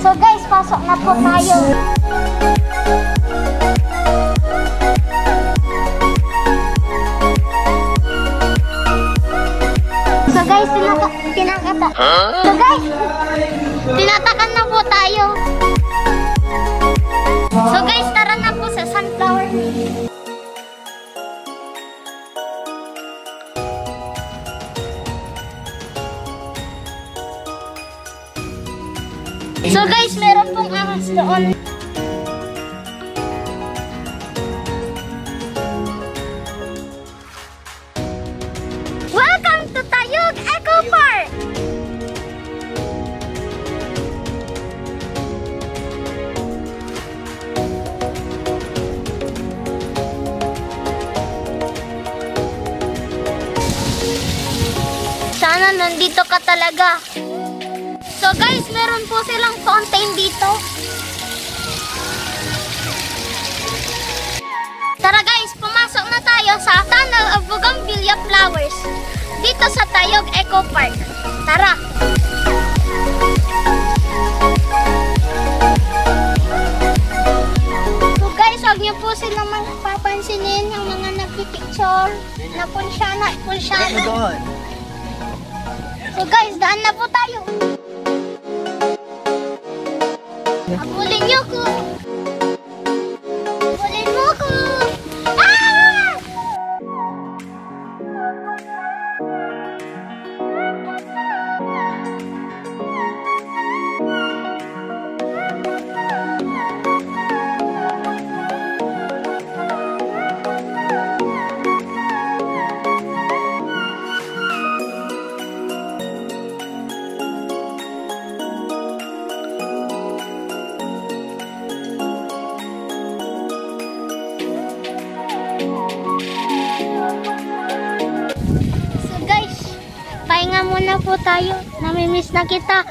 So guys, pasok na po tayo. So guys, tinatakan na po tayo. So guys, tara na po sa sunflower mill. So guys, meron pong ahas doon. Welcome to Tayug Eco Park! Sana nandito ka talaga. So guys, meron po silang fountain dito. Tara guys, pumasok na tayo sa Tunnel of Bougainvillea Flowers dito sa Tayug Eco Park. Tara! So guys, huwag niyo po silang papansinin yung mga nagpipicture na punsyana. So guys, daan na po tayo. Habulin niyo ko. Habulin mo ko. Ah! Pahinga muna po tayo. Namimiss na kita.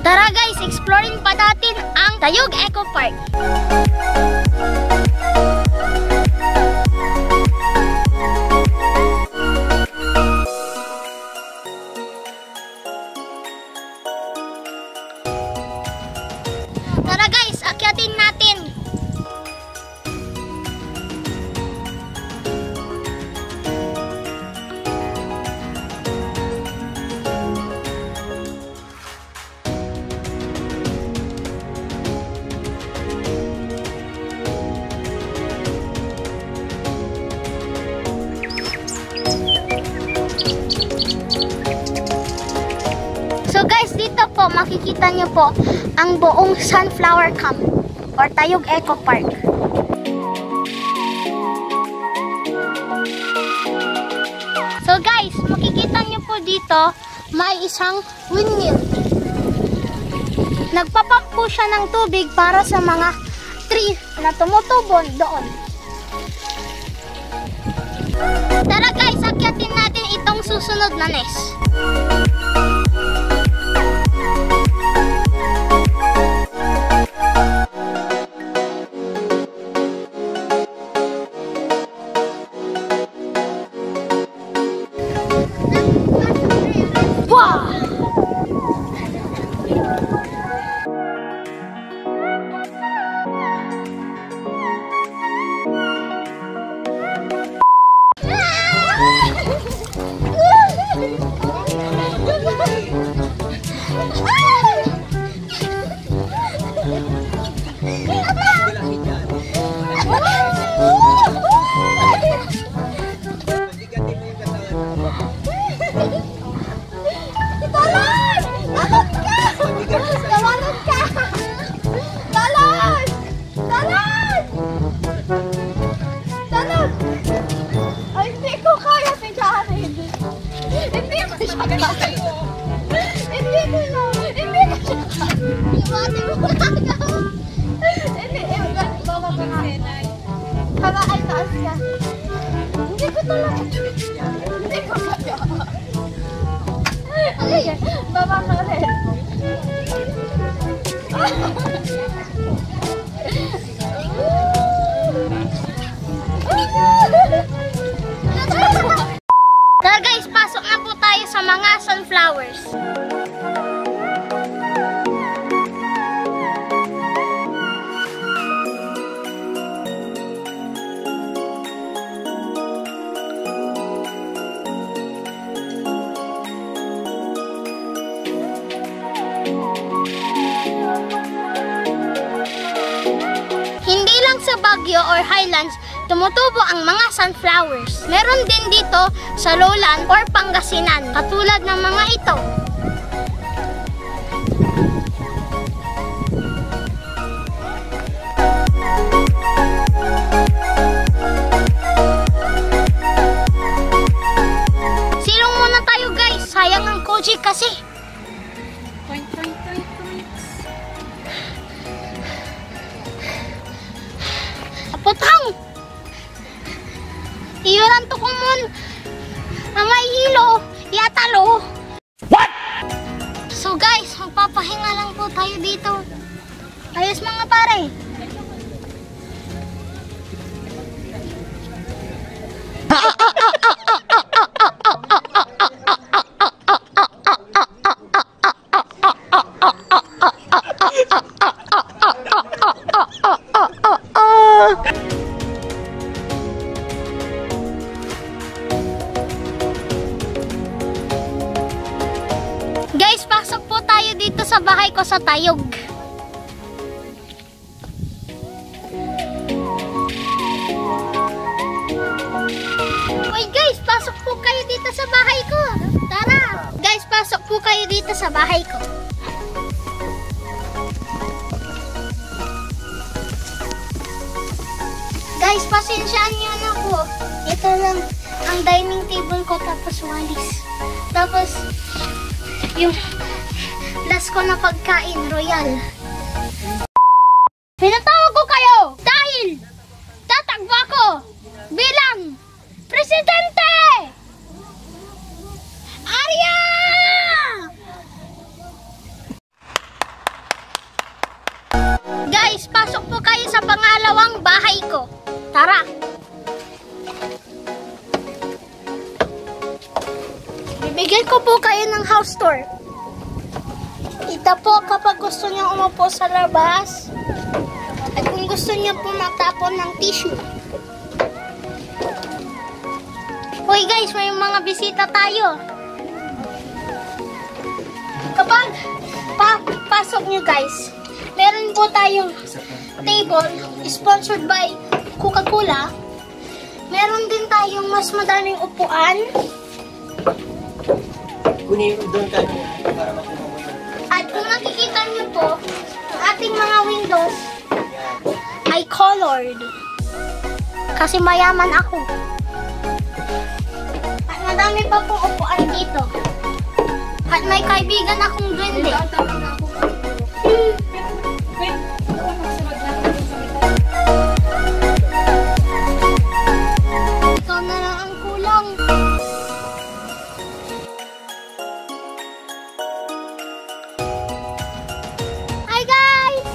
Tara guys, exploring pa natin ang Tayug Eco Park. Tara guys, akyatin natin. So guys, dito po makikita nyo po ang buong Sunflower Camp or Tayug Eco Park. So guys, makikita nyo po dito may isang windmill. Nagpapump po siya ng tubig para sa mga tree na tumutubo doon. Tara guys, akyatin natin itong susunod na nest. Hindi ko talaga. Hindi ko kaya. Baba ka rin. mga sunflowers. Hindi lang sa Baguio or Highlands tumutubo ang mga sunflowers. Meron din dito sa lowland or Pangasinan, katulad ng mga ito. Silong muna tayo guys, sayang ang Koji kasi. Putang! Iyoran to kumon. Amay hilo. Yatalo. What? So guys, magpapahinga lang po tayo dito. Ayos mga pare. Guys, pasok po tayo dito sa bahay ko sa Tayog. Uy guys, pasok po kayo dito sa bahay ko. Tara! Guys, pasok po kayo dito sa bahay ko. Guys, pasensyaan niyo na po. Ito lang ang dining table ko, tapos walis. Tapos yung last ko na pagkain, royal. Pinatawag ko kayo dahil tatagba ko bilang presidente! Arya! Guys, pasok po kayo sa pangalawang bahay ko. Tara! Bibigyan ko po kayo ng house tour. Ito po kapag gusto niyo umupo sa labas. At kung gusto niyo po matapon ng tissue. Hoy guys, may mga bisita tayo. Kapag pasok niyo guys, meron po tayong table sponsored by Coca-Cola. Meron din tayong mas madaming upuan. Kunin doon ka para makuha mo yun. At kung nakikita niyo po, ang ating mga windows ay colored. Kasi mayaman ako. At madami pa pong upuan dito. At may kaibigan akong duwende. Ikaw na lang ang kulang. Hi guys!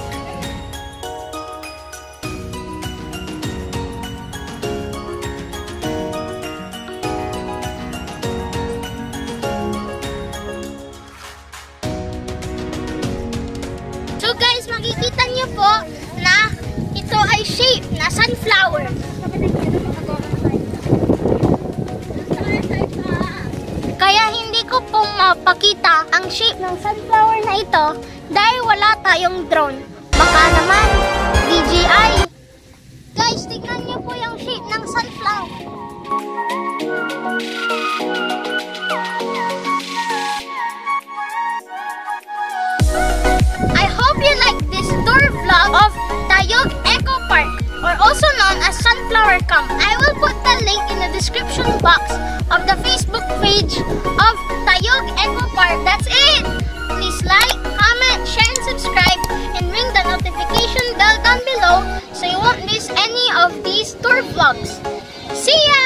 So guys, makikita niyo po na ito ay shape na sunflower. Kaya hindi ko po mapakita ang shape ng sunflower na ito dahil wala tayong drone. Baka naman, DJI. Guys, tignan niyo po yung shape ng sunflower. I hope you like this tour vlog of Tayog Eco Park, or also known as Sunflower Camp. I will put the link in the description box of the Facebook page of Tayog Eco Park. That's it! Please like, comment, share, and subscribe, and ring the notification bell down below so you won't miss any of these tour vlogs. See ya!